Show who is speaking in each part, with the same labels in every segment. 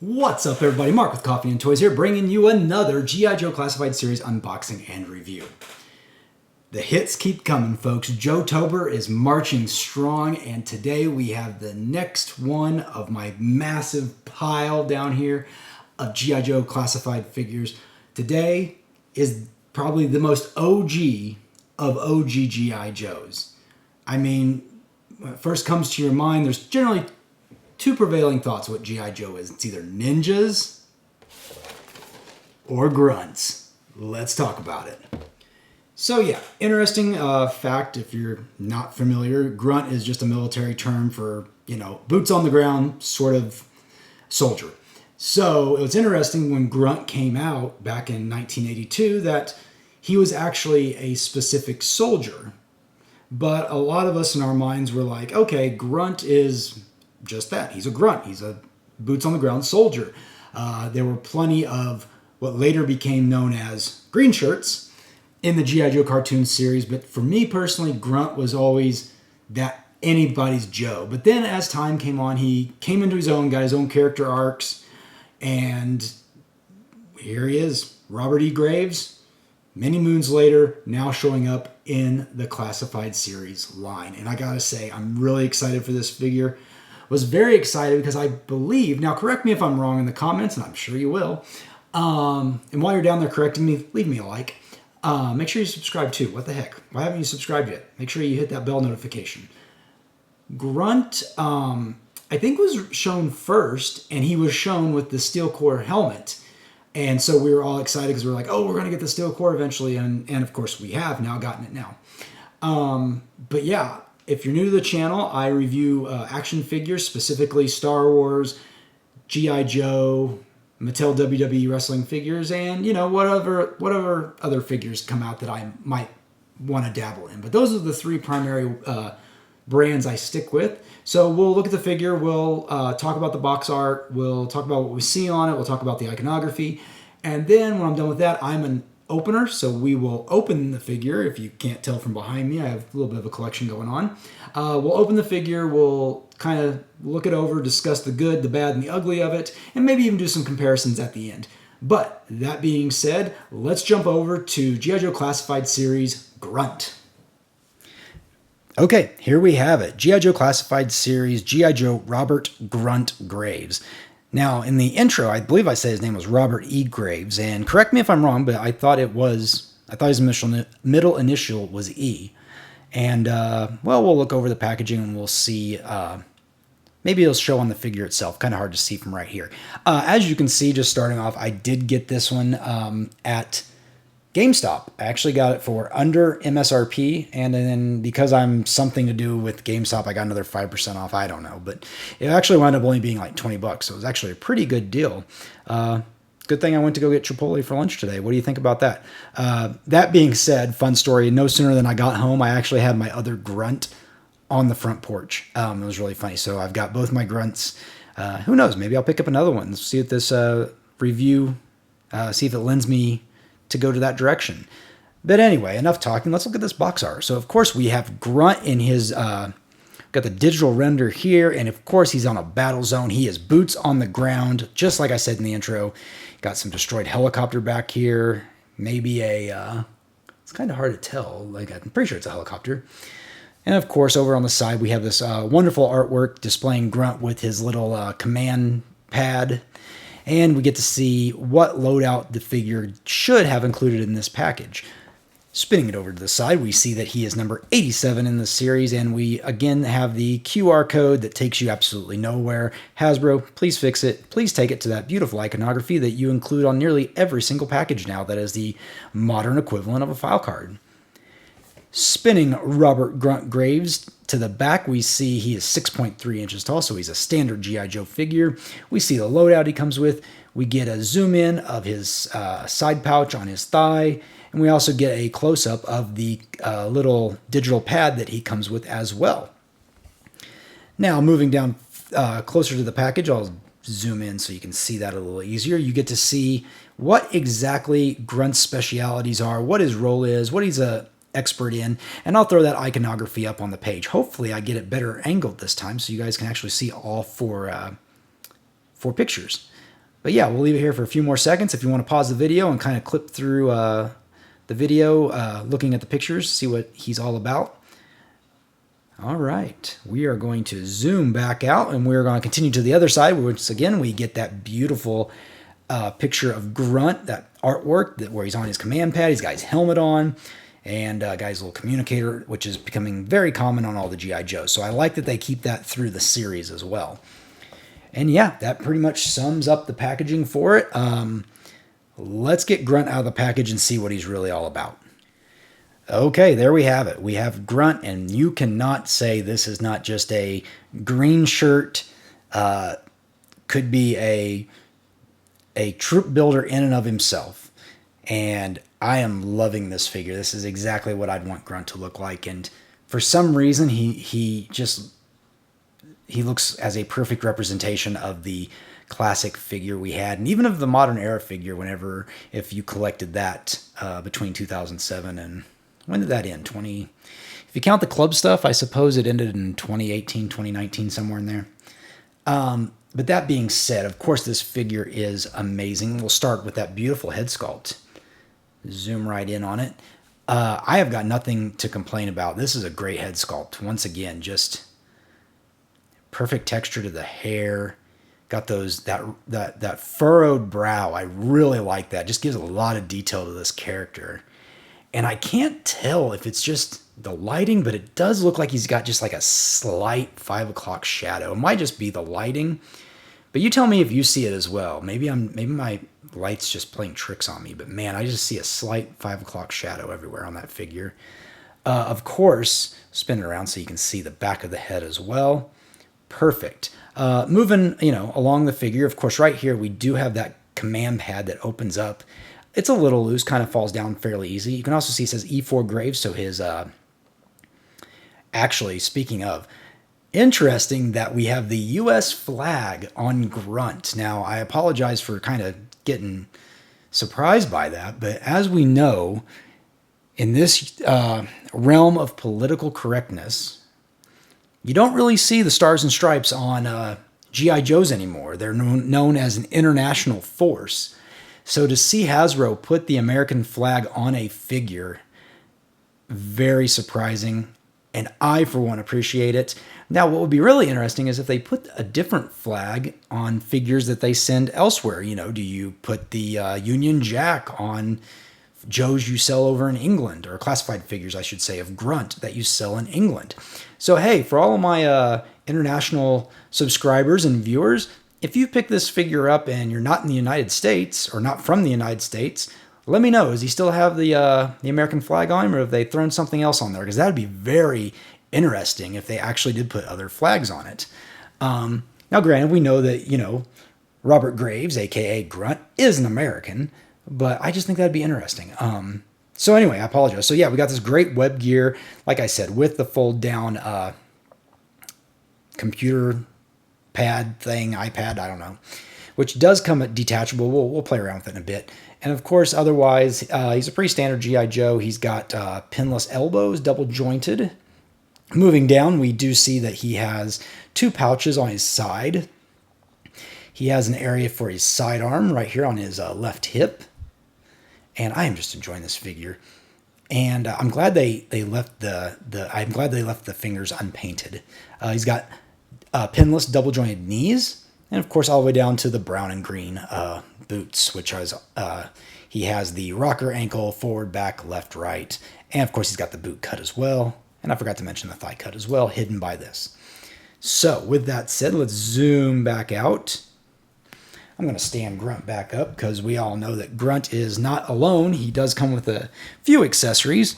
Speaker 1: What's up, everybody? Mark with Coffee&Toys here, bringing you another G.I. Joe Classified Series unboxing and review. The hits keep coming, folks. Joetober is marching strong, and today we have the next one of my massive pile down here of G.I. Joe Classified figures. Today is probably the most OG of OG G.I. Joes. I mean, when it first comes to your mind, there's generally two prevailing thoughts of what G.I. Joe is. It's either ninjas or grunts. Let's talk about it. So yeah, interesting fact, if you're not familiar, grunt is just a military term for, boots on the ground sort of soldier. So it was interesting when Grunt came out back in 1982 that he was actually a specific soldier. But a lot of us in our minds were like, okay, Grunt is just that. He's a grunt. He's a boots on the ground soldier. There were plenty of what later became known as green shirts in the G.I. Joe cartoon series. But for me personally, Grunt was always that anybody's Joe. But then as time came on, he came into his own, got his own character arcs. And here he is, Robert E. Graves, many moons later, now showing up in the Classified series line. And I gotta say, I'm really excited for this figure. Was very excited because I believe, now correct me if I'm wrong in the comments, and I'm sure you will. And while you're down there correcting me, leave me a like. Make sure you subscribe too. What the heck? Why haven't you subscribed yet? Make sure you hit that bell notification. Grunt, I think was shown first, and he was shown with the steel core helmet. And so we were all excited because we were like, oh, we're going to get the steel core eventually. And of course we have now gotten it now. But yeah, if you're new to the channel, I review action figures, specifically Star Wars, G.I. Joe, Mattel WWE wrestling figures, and, whatever other figures come out that I might want to dabble in. But those are the three primary brands I stick with. So we'll look at the figure, we'll talk about the box art, we'll talk about what we see on it, we'll talk about the iconography, and then when I'm done with that, I'm an opener, so we will open the figure. If you can't tell from behind me, I have a little bit of a collection going on. We'll open the figure, we'll kind of look it over, discuss the good, the bad, and the ugly of it, and maybe even do some comparisons at the end. But that being said, let's jump over to G.I. Joe Classified Series Grunt. Okay, here we have it. G.I. Joe Classified Series, G.I. Joe Robert Grunt Graves. Now, in the intro, I believe I said his name was Robert E. Graves, and correct me if I'm wrong, but I thought his middle initial was E. And, we'll look over the packaging and we'll see, maybe it'll show on the figure itself. Kind of hard to see from right here. As you can see, just starting off, I did get this one at GameStop. I actually got it for under MSRP, and then because I'm something to do with GameStop, I got another 5% off. I don't know, but it actually wound up only being like $20, so it was actually a pretty good deal. Good thing I went to go get Chipotle for lunch today. What do you think about that? That being said, fun story, no sooner than I got home, I actually had my other Grunt on the front porch. It was really funny. So I've got both my Grunts. Who knows? Maybe I'll pick up another one. Let's see if this review, see if it lends me to go to that direction. But anyway, enough talking. Let's look at this box art. So of course we have Grunt in his, got the digital render here, and of course he's on a battle zone. He is boots on the ground, just like I said in the intro. Got some destroyed helicopter back here. Maybe it's kind of hard to tell. Like, I'm pretty sure it's a helicopter. And of course over on the side we have this wonderful artwork displaying Grunt with his little command pad. And we get to see what loadout the figure should have included in this package. Spinning it over to the side, we see that he is number 87 in the series, and we again have the QR code that takes you absolutely nowhere. Hasbro, please fix it. Please take it to that beautiful iconography that you include on nearly every single package now that is the modern equivalent of a file card. Spinning Robert Grunt Graves to the back, we see he is 6.3 inches tall, so he's a standard G.I. Joe figure. We see the loadout he comes with. We get a zoom in of his side pouch on his thigh, and we also get a close-up of the little digital pad that he comes with as well. Now, moving down closer to the package, I'll zoom in so you can see that a little easier. You get to see what exactly Grunt's specialities are, what his role is, what he's a expert in, and I'll throw that iconography up on the page. Hopefully I get it better angled this time so you guys can actually see all four pictures. But yeah, we'll leave it here for a few more seconds if you want to pause the video and kind of clip through the video, looking at the pictures, see what he's all about. All right, we are going to zoom back out and we're going to continue to the other side, which again, we get that beautiful picture of Grunt, that artwork where he's on his command pad, he's got his helmet on, and got his little communicator, which is becoming very common on all the G.I. Joes. So I like that they keep that through the series as well. And yeah, that pretty much sums up the packaging for it. Let's get Grunt out of the package and see what he's really all about. Okay, there we have it. We have Grunt, and you cannot say this is not just a green shirt. Could be a troop builder in and of himself. And I am loving this figure. This is exactly what I'd want Grunt to look like. And for some reason, he looks as a perfect representation of the classic figure we had, and even of the modern era figure whenever, if you collected that between 2007 and, when did that end? If you count the club stuff, I suppose it ended in 2018, 2019, somewhere in there. But that being said, of course, this figure is amazing. We'll start with that beautiful head sculpt. Zoom right in on it. I have got nothing to complain about. This is a great head sculpt. Once again, just perfect texture to the hair. Got that furrowed brow. I really like that. Just gives a lot of detail to this character. And I can't tell if it's just the lighting, but it does look like he's got just like a slight 5 o'clock shadow. It might just be the lighting, but you tell me if you see it as well. Maybe my light's just playing tricks on me, but man, I just see a slight 5 o'clock shadow everywhere on that figure. Of course, spin it around so you can see the back of the head as well. Perfect. Moving, along the figure, of course, right here we do have that command pad that opens up. It's a little loose, kind of falls down fairly easy. You can also see it says E4 Graves, so his, actually, speaking of, interesting that we have the U.S. flag on Grunt. Now, I apologize for kind of getting surprised by that, but as we know, in this realm of political correctness, you don't really see the stars and stripes on G.I. Joes anymore. They're known as an international force. So to see Hasbro put the American flag on a figure, very surprising, and I, for one, appreciate it. Now, what would be really interesting is if they put a different flag on figures that they send elsewhere. Do you put the Union Jack on Joes you sell over in England, or classified figures, I should say, of Grunt that you sell in England? So, hey, for all of my international subscribers and viewers, if you pick this figure up and you're not in the United States or not from the United States, let me know. Does he still have the American flag on him, or have they thrown something else on there? Because that would be very interesting if they actually did put other flags on it. Now, granted, we know that, Robert Graves, a.k.a. Grunt, is an American, but I just think that'd be interesting. So anyway, I apologize. So yeah, we got this great web gear, like I said, with the fold-down computer pad thing, iPad, I don't know, which does come detachable. We'll play around with it in a bit. And of course, otherwise, he's a pretty standard G.I. Joe. He's got pinless elbows, double jointed. Moving down, we do see that he has 2 pouches on his side. He has an area for his sidearm right here on his left hip. And I am just enjoying this figure. And I'm glad they left the fingers unpainted. He's got pinless double jointed knees, and of course all the way down to the brown and green boots, which is he has the rocker ankle, forward, back, left, right, and of course he's got the boot cut as well, and I forgot to mention the thigh cut as well, hidden by this. So with that said, let's zoom back out. I'm going to stand Grunt back up because we all know that Grunt is not alone. He does come with a few accessories.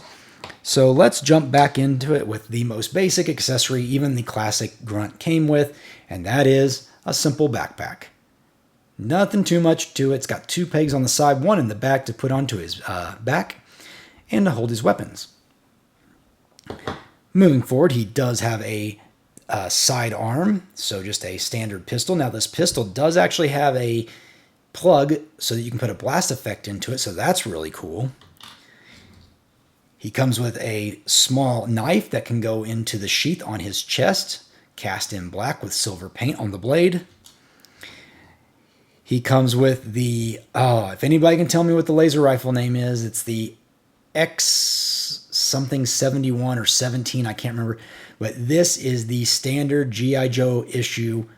Speaker 1: So let's jump back into it with the most basic accessory even the classic Grunt came with, and that is a simple backpack. Nothing too much to it. It's got 2 pegs on the side, 1 in the back to put onto his back and to hold his weapons. Moving forward, he does have a side arm, so just a standard pistol. Now this pistol does actually have a plug so that you can put a blast effect into it, so that's really cool. He comes with a small knife that can go into the sheath on his chest, cast in black with silver paint on the blade. He comes with the, if anybody can tell me what the laser rifle name is, it's the X something 71 or 17, I can't remember. But this is the standard G.I. Joe issue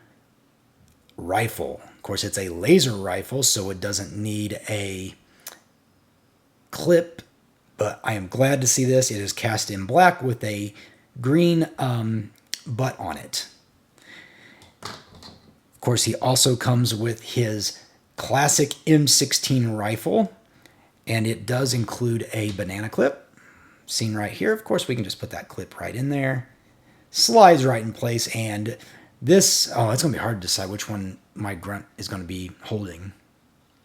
Speaker 1: rifle. Of course, it's a laser rifle, so it doesn't need a clip, but I am glad to see this. It is cast in black with a green butt on it. Of course, he also comes with his classic M16 rifle, and it does include a banana clip, seen right here. Of course, we can just put that clip right in there. Slides right in place, and this, it's going to be hard to decide which one my Grunt is going to be holding,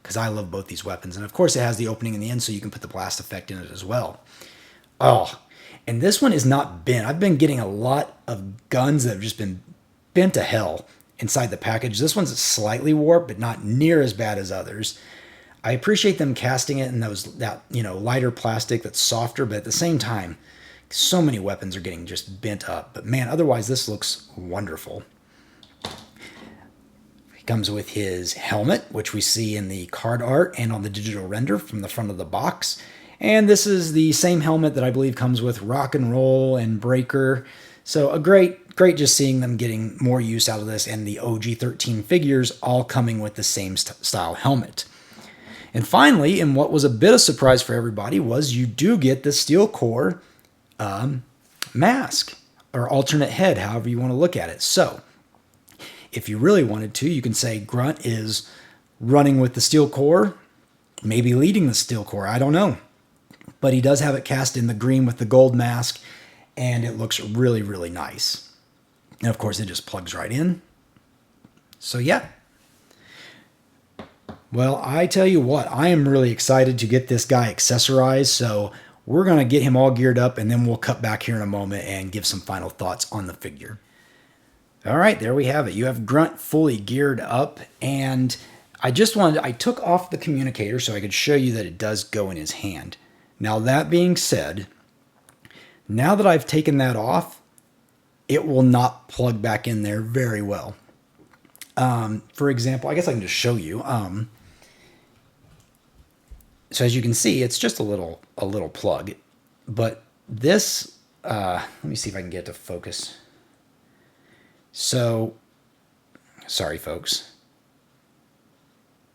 Speaker 1: because I love both these weapons. And of course, it has the opening in the end, so you can put the blast effect in it as well. Oh, and this one is not bent. I've been getting a lot of guns that have just been bent to hell inside the package. This one's slightly warped, but not near as bad as others. I appreciate them casting it in that lighter plastic that's softer, but at the same time, so many weapons are getting just bent up. But man, otherwise this looks wonderful. He comes with his helmet, which we see in the card art and on the digital render from the front of the box. And this is the same helmet that I believe comes with Rock and Roll and Breaker. So a great just seeing them getting more use out of this, and the OG-13 figures all coming with the same style helmet. And finally, and what was a bit of surprise for everybody, was you do get the steel core mask, or alternate head, however you want to look at it. So if you really wanted to, you can say Grunt is running with the steel core, maybe leading the steel core, I don't know. But he does have it cast in the green with the gold mask, and it looks really, really nice. And of course, it just plugs right in. So yeah. Well, I tell you what, I am really excited to get this guy accessorized. So we're going to get him all geared up, and then we'll cut back here in a moment and give some final thoughts on the figure. All right, there we have it. You have Grunt fully geared up, and I took off the communicator so I could show you that it does go in his hand. Now, that being said, now that I've taken that off, it will not plug back in there very well. For example, I guess I can just show you. So as you can see, it's just a little plug. But this, let me see if I can get it to focus. So, sorry folks.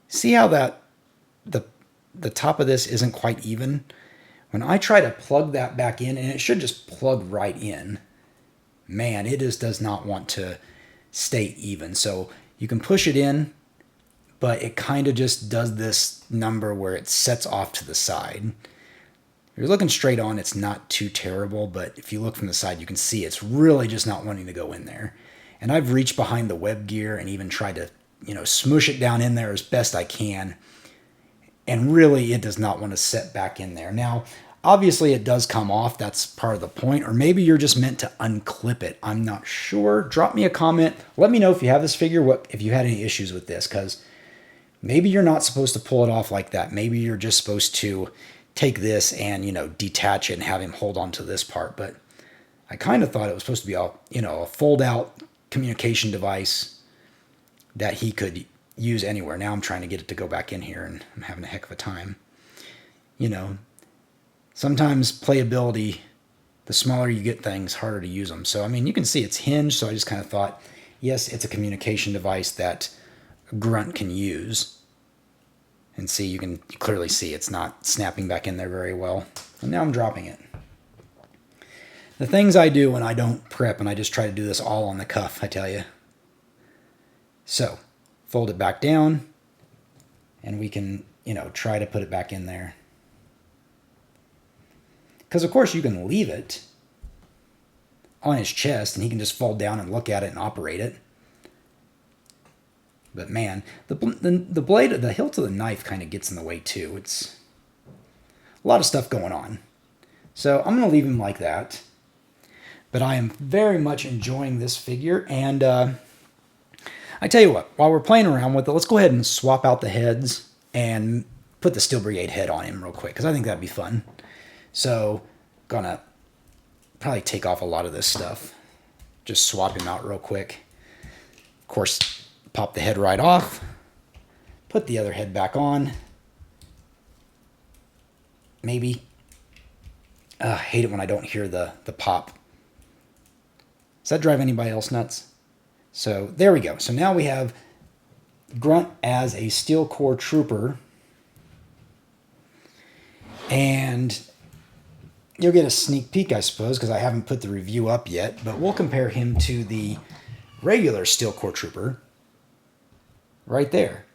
Speaker 1: See how the top of this isn't quite even? When I try to plug that back in, and it should just plug right in, man, it just does not want to stay even. So you can push it in, but it kind of just does this number where it sets off to the side. If you're looking straight on, it's not too terrible, but if you look from the side, you can see it's really just not wanting to go in there. And I've reached behind the web gear and even tried to, smoosh it down in there as best I can. And really, it does not want to set back in there. Now, obviously, it does come off. That's part of the point. Or maybe you're just meant to unclip it. I'm not sure. Drop me a comment. Let me know if you have this figure, if you had any issues with this. Because maybe you're not supposed to pull it off like that. Maybe you're just supposed to take this and, detach it and have him hold on to this part. But I kind of thought it was supposed to be a fold-out communication device that he could use anywhere. Now I'm trying to get it to go back in here, and I'm having a heck of a time. Sometimes playability, the smaller you get things, harder to use them. So, you can see it's hinged, so I just kind of thought, yes, it's a communication device that Grunt can use. And see, you can clearly see it's not snapping back in there very well. And now I'm dropping it. The things I do when I don't prep, and I just try to do this all on the cuff, I tell you. So, fold it back down, and we can, try to put it back in there. Because, of course, you can leave it on his chest, and he can just fall down and look at it and operate it. But, man, the blade, the hilt of the knife kind of gets in the way, too. It's a lot of stuff going on. So, I'm going to leave him like that. But I am very much enjoying this figure, and I tell you what, while we're playing around with it, let's go ahead and swap out the heads and put the Steel Brigade head on him real quick, because I think that'd be fun. So, gonna probably take off a lot of this stuff. Just swap him out real quick. Of course, pop the head right off. Put the other head back on. Maybe. I hate it when I don't hear the pop. Does that drive anybody else nuts? So there we go. So now we have Grunt as a steel core trooper. And you'll get a sneak peek, I suppose, because I haven't put the review up yet. But we'll compare him to the regular steel core trooper right there.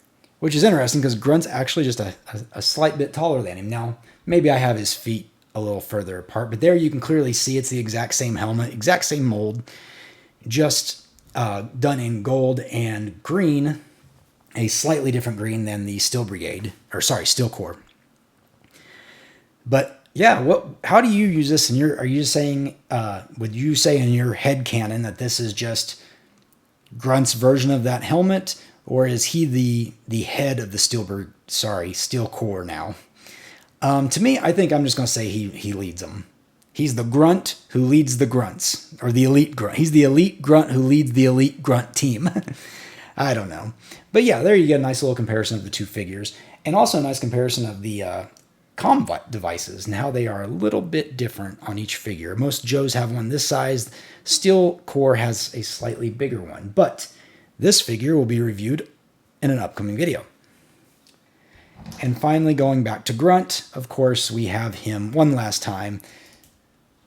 Speaker 1: Which is interesting because Grunt's actually just a slight bit taller than him. Now, maybe I have his feet a little further apart, but there you can clearly see it's the exact same helmet, exact same mold, just done in gold and green, a slightly different green than the Steel Corps. But yeah, how do you use this? Are you saying, would you say in your head canon that this is just Grunt's version of that helmet? Or is he the head of the Steel Corps now? To me, I think I'm just going to say he leads them. He's the grunt who leads the grunts, or the elite grunt. He's the elite grunt who leads the elite grunt team. I don't know. But yeah, there you get a nice little comparison of the two figures. And also a nice comparison of the comm devices and how they are a little bit different on each figure. Most Joes have one this size. Steel Corps has a slightly bigger one. But this figure will be reviewed in an upcoming video. And finally, going back to Grunt, of course, we have him one last time,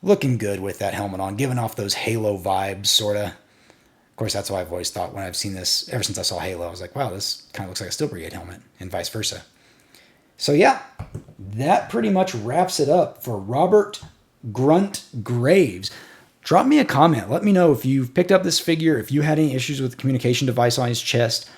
Speaker 1: looking good with that helmet on, giving off those Halo vibes, sort of. Of course, that's what I've always thought when I've seen this. Ever since I saw Halo, I was like, wow, this kind of looks like a Steel Brigade helmet, and vice versa. So yeah, that pretty much wraps it up for Robert Grunt Graves. Drop me a comment. Let me know if you've picked up this figure, if you had any issues with the communication device on his chest,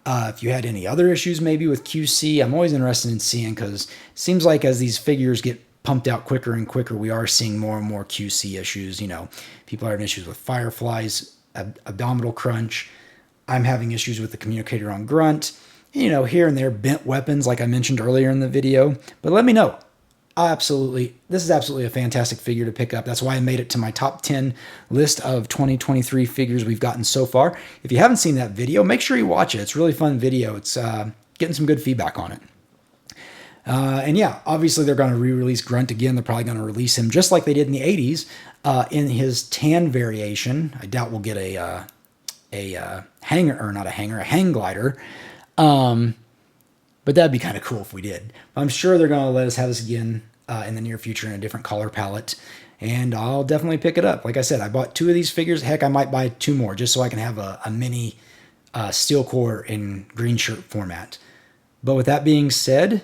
Speaker 1: if you had any other issues maybe with QC. I'm always interested in seeing, because it seems like as these figures get pumped out quicker and quicker, we are seeing more and more QC issues. You know, people are having issues with fireflies, abdominal crunch. I'm having issues with the communicator on Grunt. You know, here and there, bent weapons like I mentioned earlier in the video. But let me know. This is absolutely a fantastic figure to pick up. That's why I made it to my top 10 list of 2023 figures we've gotten so far. If you haven't seen that video, make sure you watch it. It's a really fun video. It's getting some good feedback on it. And yeah, obviously they're going to re-release Grunt again. They're probably going to release him just like they did in the 80s in his tan variation. I doubt we'll get a hang glider. But that'd be kind of cool if we did. I'm sure they're going to let us have this again in the near future in a different color palette. And I'll definitely pick it up. Like I said, I bought 2 of these figures. Heck, I might buy 2 more just so I can have a mini Steel Corps in green shirt format. But with that being said,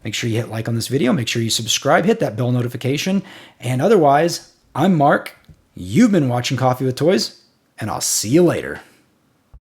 Speaker 1: make sure you hit like on this video. Make sure you subscribe. Hit that bell notification. And otherwise, I'm Mark. You've been watching Coffee with Toys. And I'll see you later.